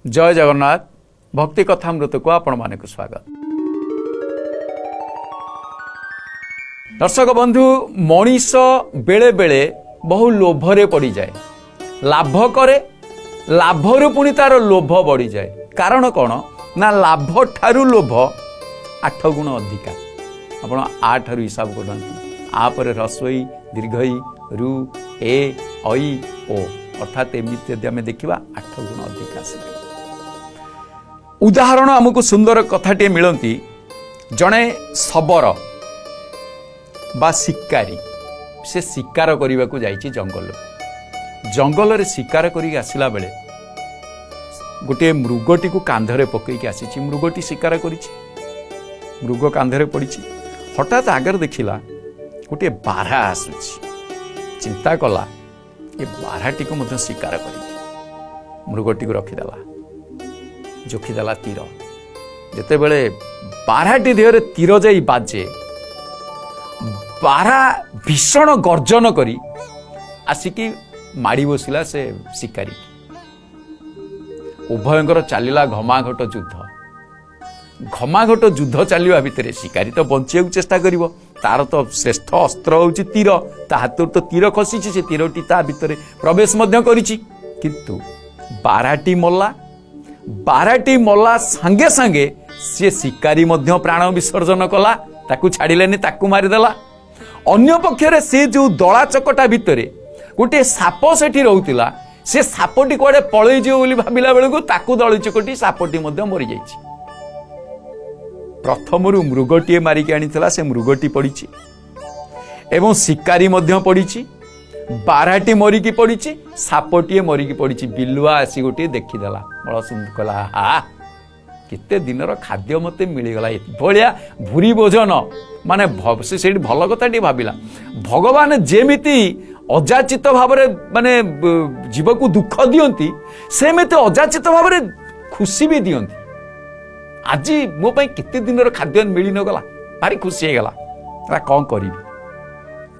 जय जगन्नाथ भक्ति कथामृत को आपण मानक स्वागत। दर्शक बंधु मनीष बेले बेले बहु लोभरे पड़ी जाए, लाभ करे लाभरु पुणी तार लोभ बढ़ी जाए। कारण कौन ना लाभ ठारू लोभ 8 गुण अधिका। आपण 8 रु हिसाब करते आपर रसोई दीर्घई रु ए ऐ ओ अर्थात एमती यदि आम देखा 8 गुण अधिका। उदाहरण आमको सुंदर कथाटे मिलती जड़े शबर बा शिकारी से शिकार करने को जाइए जंगल जंगल रे शिकार करी आसिला बेले गोटे मृगटी को कांधरे पकईकी आसी मृगटी शिकार करी मृग कांधरे पड़ी हठात आगर देखिला गोटे बारहा आसुची चिंता कला ये बारहाटी को मध्य शिकार करी मृगटी को रखीदेला जोखीदेला तीर जिते बेले बारहाटी देहरे तीर जाई बाजे बारहा भीषण गर्जन करी आसिकी माड़ी बसिला से शिकारी उभयंकर चलिला घमाघट युद्ध चलिया भितर शिकारी तो बंचिया चेष्टा करिवो तार तो श्रेष्ठ अस्त्र होउची तीर ता हाथ तो तीर खसी से तीरटी ता भितर प्रवेश मध्य करिछि किंतु बारहाटी मल्ला संगे संगे सी शिकारी मध्य प्राण विसर्जन कला ताकू छाड़िलेनी ताकू मारिदेला। अन्य पक्षरे से जो दला चकटा भितर गोटे साप सेठी रहउतिला से सापटी कुआडे पळई जियो बोली भाबिला बेलको ताकू दली चकटी सापटी मध्य मरि जाइछि। प्रथमरु मृगटीए मारिके आनिथिला से मृगटी पड़िछि एवं शिकारी मध्य पड़िछि बारहाटी मरिकी पड़िछि सापटीए मरिकी पड़िछि। बिलुआ आसी गोटे देखीदेला बड़ सुंदर कला हा केते दिनर खाद्य मते मिलीगला एभलिया भूरी भोजन माने से भल कथाटी भाविला भगवान जेमिति अजाचित भाव माने जीव को दुख दियंती सेमिति अजाचित भाव खुशी भी दियंती। आज मो पाई केते दिनर खाद्य मिली न गला भारी खुशी हे गला कौन करी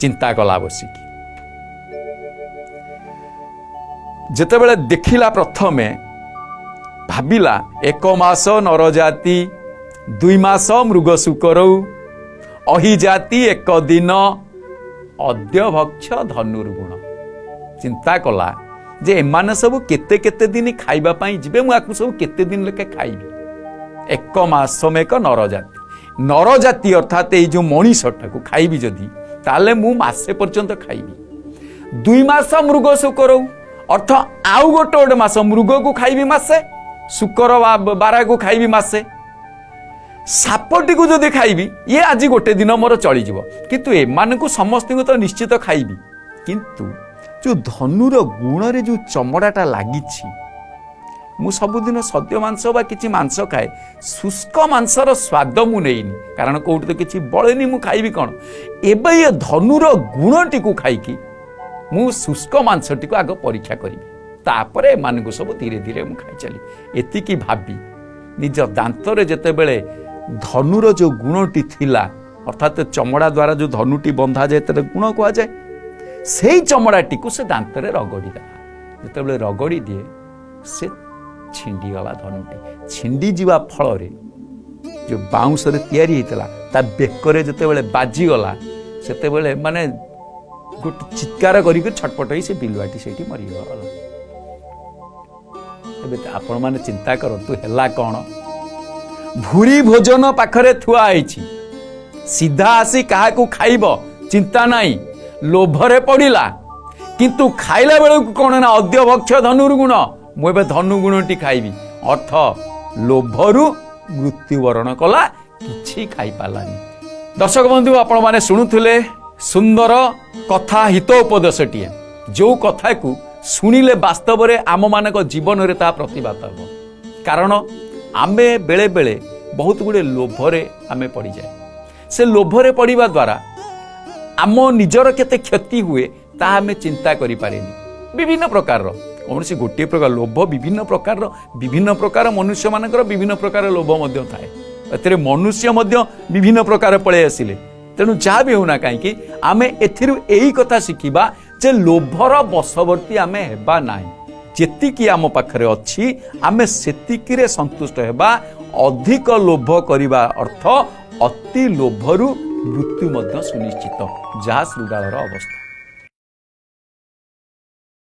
चिंता कला बसिकी जेतेबेले देखिला प्रथमे भाविला 1 मास नरजाति 2 मास मृग शुकरौ अहि जाति 1 दिन अद्य भक्ष धनुर्गुण। चिंता कला जे एमाने सब केते केते दिन खाइबा पाई जिबे मु आकु सब केते दिन लेके खाइबी 1 मास मेक नरजाति अर्थात ये जो मनीषटा को खाइबी जदि ताले मु मासे पर्यंत खाइबी 2 मास मृग शुकरौ अर्थ आउ गोटे मास मृग को खाइबी मासे शुकर बारहा को खाइबी मासे सापटी को जदि खाइबी ये आज गोटे दिन मोर चली जीव किंतु एमान को समस्त को तो निश्चित खाइबी किंतु जो धनुर गुण रे जो चमड़ाटा लागिछि मु सबुदिन सद्य मांस बा किछि मांस खाए शुष्क मांसर स्वाद मु नेइनी कारण कोउठ तो किछि बळेनी मु खाइबी कोन एबे ये धनुर गुणटी को खाइकी मु शुष्क मांसटी को आग परीक्षा करी तापरे मान को सब धीरे धीरे मु खाई चली एतिकी भाबी निज दांतरे जेते बेले धनुर जो गुणटी थिला अर्थात चमड़ा द्वारा जो धनुटी बंधा जाए तर गुण कहा जाए से चमड़ाटी को से दांतरे रगड़ी देला जेते बेले रगड़ी दिए से छिंडी गला धनुटी छिंडी जीवा फल रे जो बाउंस रे तयारी हेतला ता बेकरे जेते बेले बाजी गला सेते बेले माने गोटे चित्कार करी छटपट से बिलुआटी से मरीगला। आपण मैंने चिंता करतु है कौन भूरी भोजन पाखरे थुआ है सीधा आसी क्या खाइब चिंता नहीं लोभरे पड़िला किंतु खाइला बेलू कौन ना अद्य भक्ष धनुर्गुण मुझे धनुगुणटी खाइबी अर्थ लोभरु मृत्युवरण कला किछि खाई पालानी। दर्शक बंधु आपण माने शुणुथिले सुंदर कथा हितोपदेशटीए जो कथा को शुणिले वास्तव में आम मान जीवन में ता प्रतिबाद हम कारण आमे बेले बेले बहुत गुड़े लोभरे आमे पड़ी जाए से लोभरे पड़िबा द्वारा आम निजर केते क्षति हुए ता आमे चिंता करि पारेनी। विभिन्न प्रकार कौन से गोटे प्रकार लोभ विभिन्न प्रकार मनुष्य मानकर विभिन्न प्रकार लोभ मध्य थाए एतरे मनुष्य मध्य विभिन्न प्रकार पळे आसिले तेणु जहाँ भी होना कहीं आमे एथिरु एही कथा शिखिबा जे लोभर बशवर्ती आमे हेबा नाही ଯେତିକି ଆମ ପାଖରେ ଅଛି ଆମେ ସେତିକିରେ ସନ୍ତୁଷ୍ଟ ହେବା। ଅଧିକ ଲୋଭ କରିବା ଅର୍ଥ ଅତି ଲୋଭରୁ ମୃତ୍ୟୁ ମଧ୍ୟ ସୁନିଶ୍ଚିତ, ଯାହା ଶୃଗାଳର ଅବସ୍ଥା।